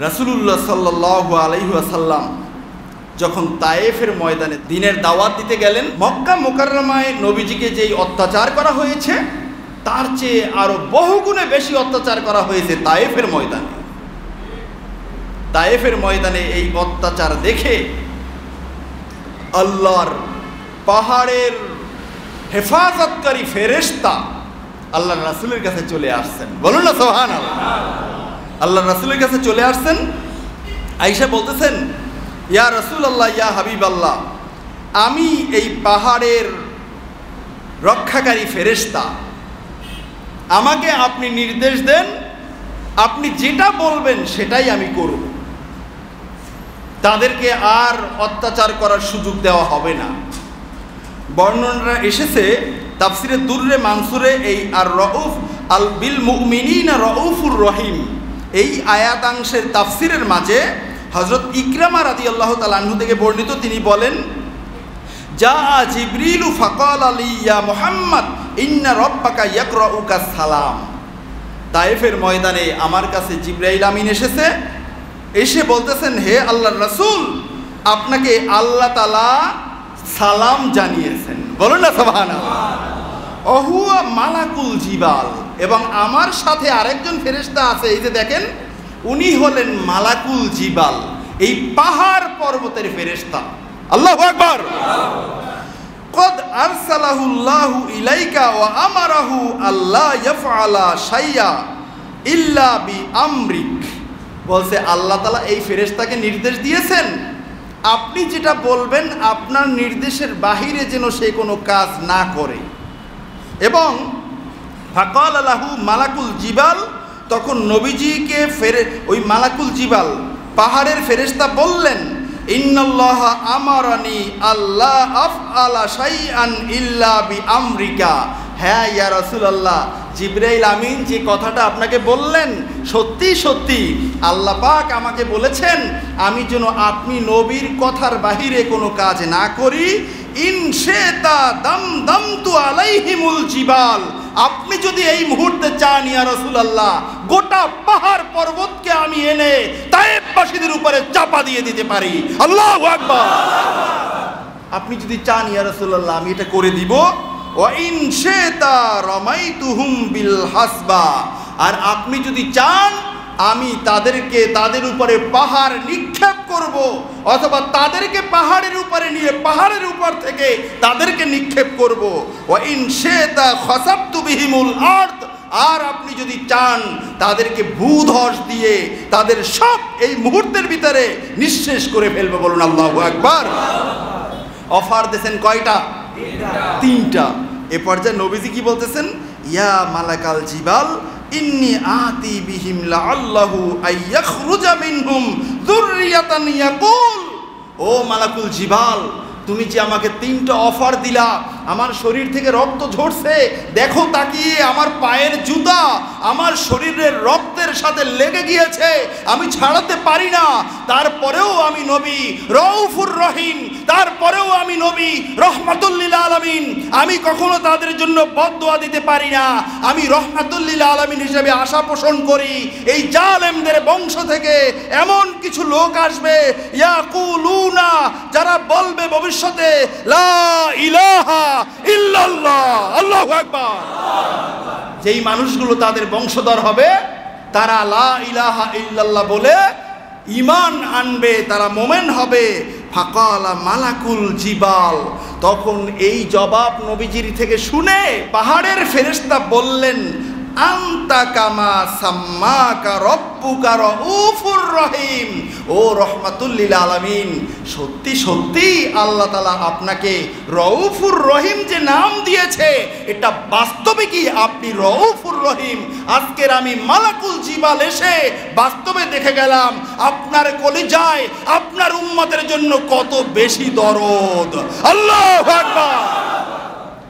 রাসূলুল্লাহ সাল্লাল্লাহু আলাইহি ওয়াসাল্লাম যখন তায়েফের ময়দানে দ্বীনের দাওয়াত দিতে গেলেন, মক্কা মুকাররমায় নবীজিকে যেই অত্যাচার করা হয়েছে তার চেয়ে আরো বহুগুণে বেশি অত্যাচার করা হয়েছে তায়েফের ময়দানে। তায়েফের ময়দানে এই অত্যাচার দেখে আল্লাহর পাহাড়ের হেফাজতকারী ফেরেশতা আল্লাহর রাসূলের কাছে চলে আসছেন। বলুন না সুবহানাল্লাহ। আল্লাহর রাসূলের কাছে চলে আসছেন, আয়েশা বলতেছেন, ইয়া রাসূলুল্লাহ, ইয়া হাবিবাল্লাহ, আমি এই পাহাড়ের রক্ষাকারী ফেরেশতা, আমাকে আপনি নির্দেশ দেন, আপনি যেটা বলবেন সেটাই আমি করব। তাদেরকে আর অত্যাচার করার সুযোগ দেওয়া হবে না। বর্ণনা এসেছে তাফসিরে দুররে মানসুরে এই আর রউফ আল বিল মুমিনিনা রউফুর রহিম এই আয়াতাংশের তাফসিরের মাঝে হযরত ইকরামা রাদিয়াল্লাহু তাআলা আনহু থেকে বর্ণিত, তিনি বলেন, যা জিবরিলু ফাকাল আলী ইয়া মুহাম্মদ ইন্না রাব্বাকা ইয়াকরাউকা সালাম। তায়েফের ময়দানে আমার কাছে জিবরাইল আমিন এসেছে, এসে বলতেছেন, হে আল্লাহর রাসূল, আপনাকে আল্লাহ তাআলা সালাম জানিয়েছেন। বলুন না সুবহানাল্লাহ। অহুয়া মালাকুল জিবাল, এবং আমার সাথে আরেকজন ফেরেশতা আছে, এই যে দেখেন, উনি হলেন মালাকুল জিবাল, এই পাহাড় পর্বতের ফেরেশতা। আল্লাহু আকবার। কদ আরসালাহুল্লাহু ইলাইকা ওয়া আমারাহু আল্লা ইয়াফআলা শাইয়া ইল্লা বিআমরিক। বলছে আল্লাহ তাআলা এই ফেরেশতাকে নির্দেশ দিয়েছেন, আপনি যেটা বলবেন আপনার নির্দেশের বাহিরে যেন সে কোনো কাজ না করে। এবং ফাকাল লাহু মালাকুল জিবাল, তখন নবীজিকে ওই মালাকুল জিবাল পাহাড়ের ফেরেশতা বললেন, ইন্নাল্লাহা আমারানি আল্লাহ আফআলা শাইআন ইল্লা বিআমরিকা। হ্যাঁ ইয়া রাসূলুল্লাহ, জিবরাইল আমিন যে কথাটা আপনাকে বললেন সত্যি সত্যি আল্লাহ পাক আমাকে বলেছেন আমি যেন আপনি নবীর কথার বাহিরে কোনো কাজ না করি। ইনশাতা দামদামতু আলাইহিমুল জিবাল, আপনি যদি এই মুহূর্তে চান ইয়া রাসূলুল্লাহ, গোটা পাহাড় পর্বতকে আমি এনে তায়েফবাসীদের উপরে চাপা দিয়ে দিতে পারি। আল্লাহু আকবার। আপনি যদি চান ইয়া রাসূলুল্লাহ, আমি এটা করে দিব। ওয়া ইনশাতা রামাইতুহুম বিল হাসবা, আর আপনি যদি চান আমি তাদের উপরে পাহাড় নিক্ষেপ করব, অথবা তাদেরকে পাহাড়ের উপরে নিয়ে পাহাড়ের উপর থেকে তাদেরকে নিক্ষেপ করব। ওয়া ইনশাতা খাসাবতু বিহিমুল আরদ, আর আপনি যদি চান তাদেরকে ভূধস দিয়ে তাদের সব এই মুহূর্তের ভিতরে নিঃশেষ করে ফেলবে। বলুন আল্লাহু আকবার। অফার দিয়েছেন কয়টা? তিনটা। এ পর্যায়ে নবীজি কি বলতেছেন, ইয়া মালাকাল জিবাল ইন্নী আতি বিহিম লাআল্লাহু আইয়াখরুজা মিনহুম যুররিয়াতান ইয়াকুল। ও মালাকুল জিবাল, তুমি যে আমাকে তিনটা অফার দিলা, আমার শরীর থেকে রক্ত ঝরছে, দেখো তাকিয়ে আমার পায়ের জুতা আমার শরীরের রক্তের সাথে লেগে গিয়েছে, আমি ছাড়াতে পারি না। তারপরেও আমি নবী রউফুর রহিম, তারপরেও আমি নবী রহমাতুল লিল আলামিন, আমি কখনো তাদের জন্য বদদুয়া দিতে পারি না। আমি রহমাতুল লিল আলামিন হিসেবে আশা পোষণ করি এই জালেমদের বংশ থেকে এমন কিছু লোক আসবে, ইয়াকুলুনা, যারা বলবে ভবিষ্যতে লা ইলাহা ইল্লাল্লাহ। আল্লাহু আকবার। যেই মানুষগুলো তাদের বংশধর হবে তারা লা ইলাহা ইল্লাল্লাহ বলে ঈমান আনবে, তারা মুমিন হবে। ফাকালা মালাকুল জিবাল, তখন এই জবাব নবীজির থেকে শুনে পাহাড়ের ফেরেশতা বললেন, আনতা কামা সাম্মাকা রব্বুকা রউফুর রহিম। ও রহমাতুল লিল আলামিন, সত্যি সত্যি আল্লাহ তাআলা আপনাকে রউফুর রহিম যে নাম দিয়েছে, এটা বাস্তবে কি আপনি রউফুর রহিম? আজকের আমি মালাকুল জিবাল এসে বাস্তবে দেখে গেলাম আপনার কলিজায় আপনার উম্মতের জন্য কত বেশি দরদ। আল্লাহু আকবার।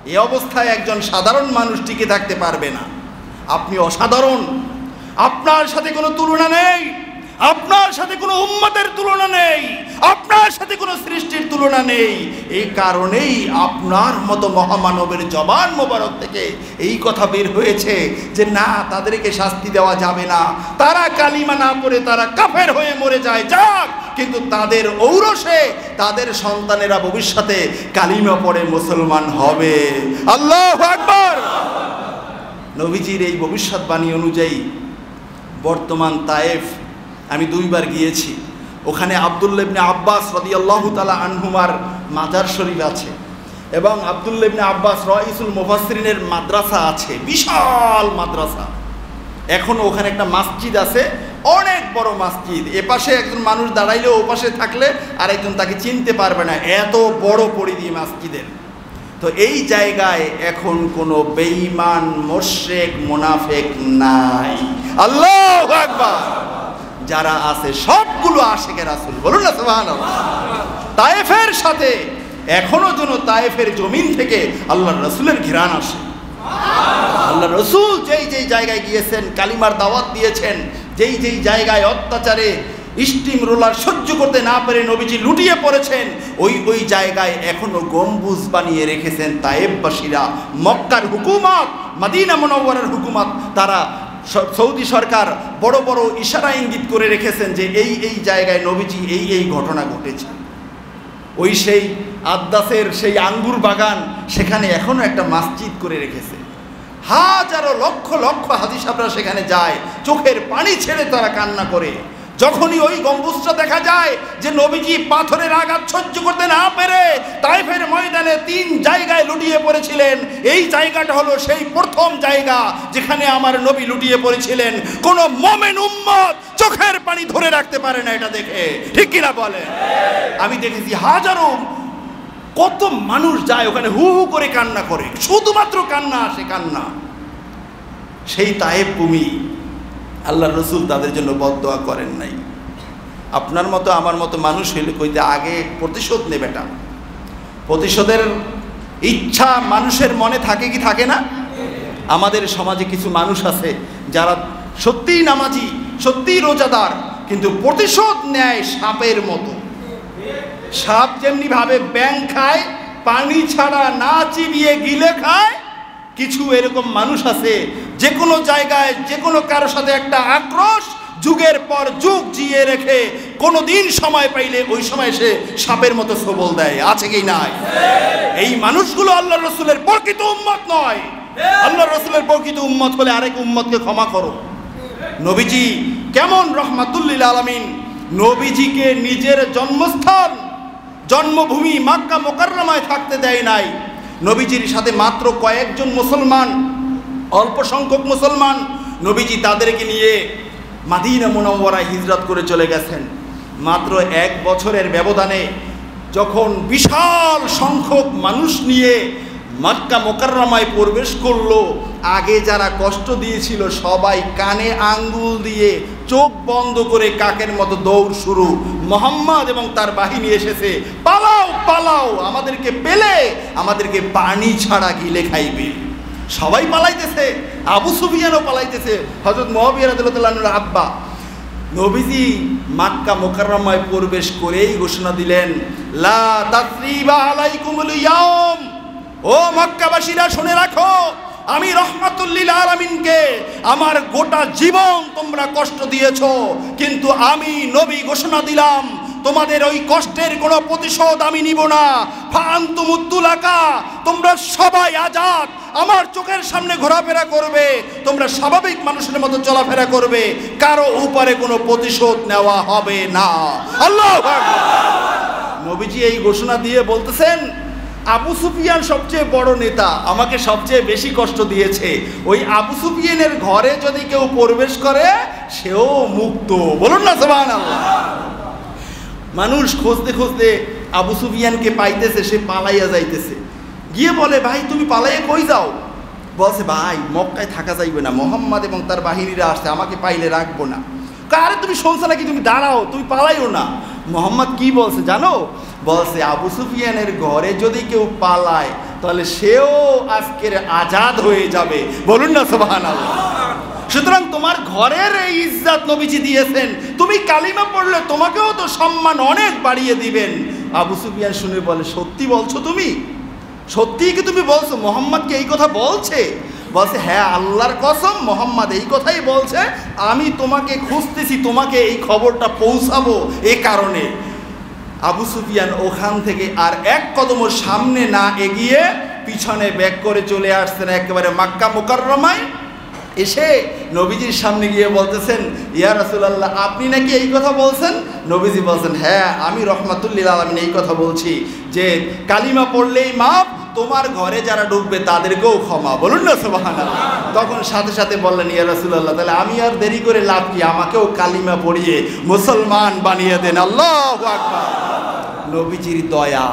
এই অবস্থায় একজন সাধারণ মানুষ টিকে থাকতে পারবে না। আপনি অসাধারণ, আপনার সাথে কোনো তুলনা নেই, আপনার আপনার সাথে কোনো উম্মতের তুলনা নেই, আপনার সাথে কোনো সৃষ্টির তুলনা নেই। এই কারণেই আপনার মতো মহামানবের জবান মোবারক থেকে এই কথা বের হয়েছে যে না, তাদেরকে শাস্তি দেওয়া যাবে না, তারা কালিমা না পড়ে তারা কাফের হয়ে মরে যায়, যাক, কিন্তু তাদের ঔরসে তাদের সন্তানেরা ভবিষ্যতে কালিমা পড়ে মুসলমান হবে। আল্লাহু আকবার। নবীজির এই ভবিষ্যৎবাণী অনুযায়ী বর্তমান তায়েফ আমি 2 বার গিয়েছি। ওখানে আব্দুল্লাহ ইবনে আব্বাস রাদিয়াল্লাহু তাআলা আনহুমার মাজার শরীফ আছে এবং আব্দুল্লাহ ইবনে আব্বাস রাইসুল মুফাসসিরিনের মাদ্রাসা আছে, বিশাল মাদ্রাসা। এখন ওখানে একটা মসজিদ আছে, অনেক বড় মসজিদ। এপাশে একজন মানুষ দাঁড়াইলে ও পাশে থাকলে আরেকজন তাকে চিনতে পারবে না, এত বড় পরিধি মসজিদের। তো এই জায়গায় এখন কোনো বেঈমান মুশরিক মুনাফিক নাই। আল্লাহু আকবার। যারা আছে সবগুলো আশিকে রাসূল, বলুন না সুবহানাল্লাহ। তায়েফের সাথে এখনো যেন তায়েফের জমিন থেকে আল্লাহর রাসূলের ঘিরান আসে। আল্লাহর রাসূল যেই যেই জায়গায় গিয়েছেন, কালিমার দাওয়াত দিয়েছেন, যেই যেই জায়গায় অত্যাচারে স্টিম রোলার সহ্য করতে না পেরে নবীজি লুটিয়ে পড়েছেন, ওই ওই জায়গায় এখনো গম্বুজ বানিয়ে রেখেছেন তায়েফবাসীরা। মক্কার হুকুমত, মদিনা মুনাওয়ারার হুকুমত, তারা সৌদি সরকার বড় বড় ইশারা ইঙ্গিত করে রেখেছেন যে এই এই জায়গায় নবীজি এই এই ঘটনা ঘটেছে। ওই সেই আদ্দাসের সেই আঙ্গুর বাগান, সেখানে এখনো একটা মসজিদ করে রেখেছে। হাজারো লক্ষ লক্ষ হাজি সাহেবরা সেখানে যায়, চোখের পানি ছেড়ে তারা কান্না করে। যখনই ওই গম্বুজটা দেখা যায় যে নবীজি পাথরের আঘাত সহ্য করতে না পেরে তায়েফের ময়দানে 3 জায়গায় লুটিয়ে পড়েছিলেন, এই জায়গাটা হলো সেই প্রথম জায়গা যেখানে আমার নবী লুটিয়ে পড়েছিলেন। কোন মুমিন উম্মত চোখের পানি ধরে রাখতে পারে না এটা দেখে, ঠিক কিনা বলে? আমি দেখেছি হাজারো, কত মানুষ যায় ওখানে, হু হু করে কান্না করে, শুধুমাত্র কান্না আসে, কান্না। সেই তায়েফ ভূমি আল্লাহর রাসূল তাদের জন্য বদদোয়া করেন নাই। আপনার মতো আমার মতো মানুষ হইলে কইতে আগে প্রতিশোধ নেবেটা। প্রতিশোধের ইচ্ছা মানুষের মনে থাকে কি থাকে না? আমাদের সমাজে কিছু মানুষ আছে যারা সত্যিই নামাজি, সত্যিই রোজাদার, কিন্তু প্রতিশোধ নেয় সাপের মতো। সাপ যেমনি ভাবে ব্যাং খায়, পানি ছাড়া না চিবিয়ে গিলে খায়, কিছু এরকম মানুষ আছে যে কোনো জায়গায় যে কোনো কারোর সাথে একটা আক্রোশ যুগের পর যুগ জিয়ে রেখে কোনো দিন সময় পাইলে ওই সময় সে সাপের মতো সবল দেয়। আছে কি নাই? এই মানুষগুলো আল্লাহর রাসূলের প্রকৃত উম্মত নয়। আল্লাহর রাসূলের প্রকৃত উম্মত বলে আরেক উম্মতকে ক্ষমা করো। নবীজি কেমন রহমাতুল লিল আলামিন, নবীজিকে নিজের জন্মস্থান, জন্মভূমি মক্কা মুকাররমায় থাকতে দেয় নাই। নবীজির সাথে মাত্র কয়েকজন মুসলমান, অল্প সংখ্যক মুসলমান, নবীজি তাদেরকে নিয়ে মদিনা মুনাওয়ারায় হিজরত করে চলে গেছেন। মাত্র 1 বছরের ব্যবধানে যখন বিশাল সংখ্যক মানুষ নিয়ে মক্কা মুকাররমায় প্রবেশ করলো, আগে যারা কষ্ট দিয়েছিল সবাই কানে আঙ্গুল দিয়ে চোখ বন্ধ করে কাকের মতো দৌড় শুরু। মুহাম্মদ এবং তার বাহিনী এসেছে, পালাও পালাও, আমাদেরকে পেলে আমাদেরকে পানি ছাড়া গিলে খাইবে। সবাই পালাইতেছে, আবু সুফিয়ানও পালাইতেছে, হযরত মুআবিয়া রাদিয়াল্লাহু আনহুর আব্বা। নবীজি মক্কা মুকাররমায় প্রবেশ করেই ঘোষণা দিলেন, লা তাসরিবা আলাইকুমুল ইয়াউম, ও মক্কাবাসীরা শুনে রাখো, আমি রহমাতুল লিল আলামিনকে আমার গোটা জীবন তোমরা কষ্ট দিয়েছো, কিন্তু আমি নবী ঘোষণা দিলাম তোমাদের ওই কষ্টের কোনো প্রতিশোধ আমি নিব না। ফাআনতুমুত্তুলাকা, তোমরা সবাই আজাদ, আমার চোখের সামনে ঘোরাফেরা করবে, তোমরা স্বাভাবিক মানুষের মতো চলাফেরা করবে, কারো উপরে কোনো প্রতিশোধ নেওয়া হবে না। আল্লাহু আকবার। নবীজি এই ঘোষণা দিয়ে বলতেছেন, আবু সুফিয়ান সবচেয়ে বড় নেতা, আমাকে সবচেয়ে বেশি কষ্ট দিয়েছে, ওই আবু সুফিয়ানের ঘরে যদি কেউ প্রবেশ করে সেও মুক্ত। বলুন না সুবহানাল্লাহ। মানুষ খুঁজতে খুঁজতে আবু সুফিয়ানকে পাইতেছে, সে পালাইয়া যাইতেছে, গিয়ে বলে, ভাই তুমি পালাইয়া কই যাও? বলছে, ভাই মক্কায় থাকা যাইবে না, মুহাম্মদ এবং তার বাহিনীরা আসছে, আমাকে পাইলে রাখবো না। আরে তুমি শুনছো নাকি, তুমি দাঁড়াও, তুমি পালাইও না। মুহাম্মদ কি বলছে জানো? বলছে, আবু সুফিয়ানের ঘরে যদি কেউ পালায় তাহলে সেও আজকের আজাদ হয়ে যাবে। বলুন না সুবহানাল্লাহ। সুতরাং তোমার ঘরের এই ইজ্জত নবীজি দিয়েছেন, তুমি কালিমা পড়লে তোমাকেও তো সম্মান অনেক বাড়িয়ে দিবেন। আবু সুফিয়ান শুনে বলে, সত্যি বলছো তুমি? সত্যিই কি তুমি বলছো মোহাম্মদকে এই কথা বলছে? বলছে, হ্যাঁ আল্লাহর কসম মোহাম্মদ এই কথাই বলছে, আমি তোমাকে খুঁজতেছি, তোমাকে এই খবরটা পৌঁছাবো এ কারণে। আবু সুফিয়ান ওখান থেকে আর এক কদমও সামনে না এগিয়ে পিছনে ব্যাক করে চলে আসছেন একেবারে মক্কা মুকাররমায়। এসে নবীজির সামনে গিয়ে বলতেছেন, ইয়া রাসূলুল্লাহ আপনি নাকি এই কথা বলছেন? নবীজি বলছেন, হ্যাঁ আমি রহমাতুল্লিল আলামিন এই কথা বলছি যে কালিমা পড়লেই মাপ, তোমার ঘরে যারা ঢুকবে তাদেরকেও ক্ষমা। বলুন না সুবহানাল্লাহ। তখন সাথে সাথে বললেন, ইয়া রাসূলুল্লাহ তাহলে আমি আর দেরি করে লাভ কি, আমাকেও কালিমা পড়িয়ে মুসলমান বানিয়ে দেন। আল্লাহু আকবার। নবীজির দয়া।